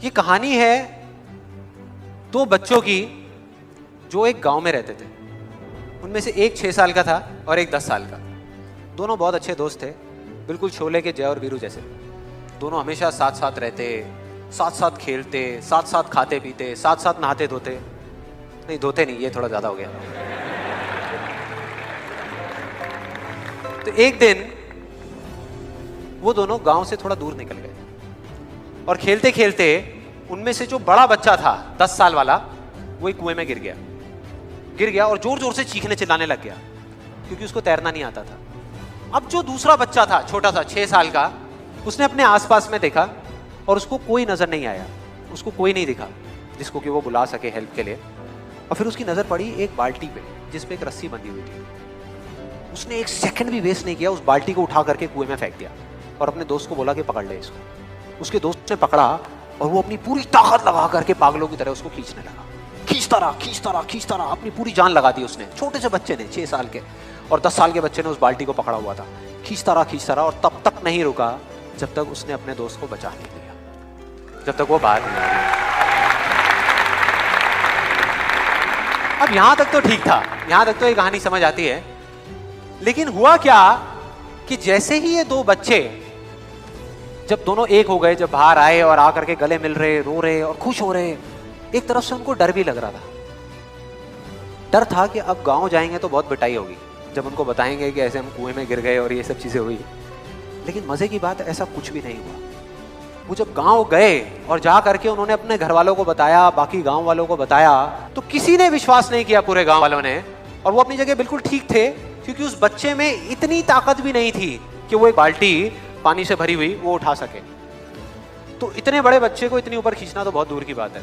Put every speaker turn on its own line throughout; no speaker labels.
ये कहानी है दो बच्चों की जो एक गांव में रहते थे। उनमें से एक 6 साल का था और एक 10 साल का। दोनों बहुत अच्छे दोस्त थे, बिल्कुल शोले के जय और वीरू जैसे। दोनों हमेशा साथ साथ रहते, साथ साथ खेलते, साथ साथ खाते पीते, साथ साथ नहाते धोते। नहीं धोते नहीं, ये थोड़ा ज्यादा हो गया। तो एक दिन वो दोनों गांव से थोड़ा दूर निकल गए और खेलते खेलते उनमें से जो बड़ा बच्चा था 10 साल वाला, वो एक कुएं में गिर गया और जोर जोर से चीखने चिल्लाने लग गया क्योंकि उसको तैरना नहीं आता था। अब जो दूसरा बच्चा था, छोटा सा 6 साल का, उसने अपने आसपास में देखा और उसको कोई नजर नहीं आया, उसको कोई नहीं दिखा जिसको कि वो बुला सके हेल्प के लिए। और फिर उसकी नजर पड़ी एक बाल्टी पे जिस पे एक रस्सी बंधी हुई थी। उसने एक सेकंड भी वेस्ट नहीं किया, उस बाल्टी को उठा करके कुएं में फेंक दिया और अपने दोस्त को बोला कि पकड़ ले इसको। उसके दोस्त ने पकड़ा और वो अपनी पूरी ताकत लगा करके पागलों की तरह उसको खींचने लगा। खींचता रहा, अपनी पूरी जान लगा दी उसने। छोटे से बच्चे ने, 6 साल के और 10 साल के बच्चे ने उस बाल्टी को पकड़ा हुआ था। खींचता रहा और तब तक नहीं रुका जब तक उसने अपने दोस्त को बचा नहीं लिया, जब तक वो बाहर नहीं आया। अब यहां तक तो ठीक था, यहां तक तो ये कहानी समझ आती है। लेकिन हुआ क्या कि जैसे ही ये दो बच्चे, जब दोनों एक हो गए, जब बाहर आए और आकर के गले मिल रहे, रो रहे और खुश हो रहे, एक तरफ से उनको डर भी लग रहा था। डर था कि अब गांव जाएंगे तो बहुत पिटाई होगी जब उनको बताएंगे कि ऐसे हम कुएं में गिर गए और ये सब चीजें हुई। लेकिन मजे की बात, ऐसा कुछ भी नहीं हुआ। वो जब गांव गए और जा करके उन्होंने अपने घर वालों को बताया, बाकी गांव वालों को बताया, तो किसी ने विश्वास नहीं किया, पूरे गांव वालों ने। और वो अपनी जगह बिल्कुल ठीक थे क्योंकि उस बच्चे में इतनी ताकत भी नहीं थी कि वो एक बाल्टी पानी से भरी हुई वो उठा सके। तो इतने बड़े बच्चे को इतनी ऊपर खींचना तो बहुत दूर की बात है।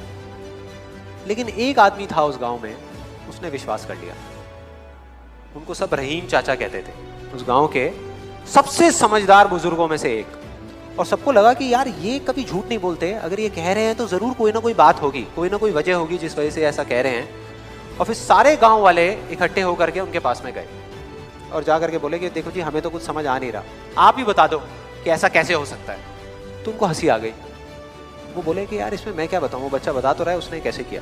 लेकिन एक आदमी था उस गांव में, उसने विश्वास कर लिया। उनको सब रहीम चाचा कहते थे, उस गांव के सबसे समझदार बुजुर्गों में से एक। और सबको लगा कि यार ये कभी झूठ नहीं बोलते, अगर ये कह रहे हैं तो जरूर कोई ना कोई बात होगी, कोई ना कोई वजह होगी जिस वजह से ऐसा कह रहे हैं। और फिर सारे गांव वाले इकट्ठे होकर के उनके पास में गए और जाकर के बोले कि देखो जी, हमें तो कुछ समझ आ नहीं रहा, आप ही बता दो कि ऐसा कैसे हो सकता है। तो उनको हंसी आ गई। वो बोले कि यार इसमें मैं क्या बताऊं, वो बच्चा बता तो रहा है उसने कैसे किया।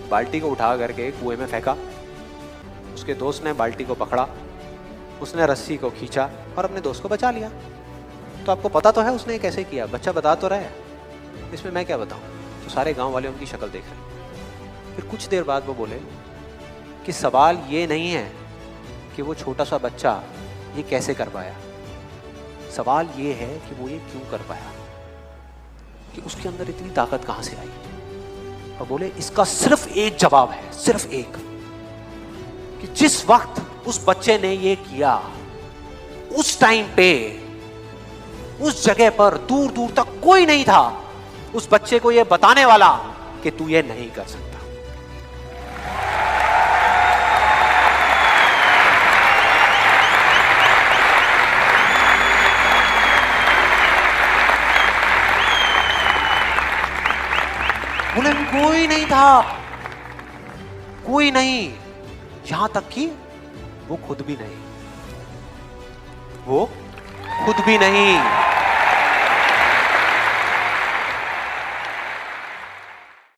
बाल्टी को उठा करके कुएं में फेंका, उसके दोस्त ने बाल्टी को पकड़ा, उसने रस्सी को खींचा और अपने दोस्त को बचा लिया। तो आपको पता तो है उसने कैसे किया, बच्चा बता तो रहा है, इसमें मैं क्या बताऊं। तो सारे गांव वाले उनकी शक्ल देख रहे। फिर कुछ देर बाद वो बोले कि सवाल ये नहीं है कि वो छोटा सा बच्चा ये कैसे कर पाया, सवाल ये है कि वो ये क्यों कर पाया, कि उसके अंदर इतनी ताकत कहां से आई। और बोले इसका सिर्फ एक जवाब है, सिर्फ एक, कि जिस वक्त उस बच्चे ने ये किया, उस टाइम पे उस जगह पर दूर दूर तक कोई नहीं था उस बच्चे को ये बताने वाला कि तू ये नहीं कर सकता। बोले कोई नहीं था, कोई नहीं, यहां तक कि वो खुद भी नहीं, वो खुद भी नहीं।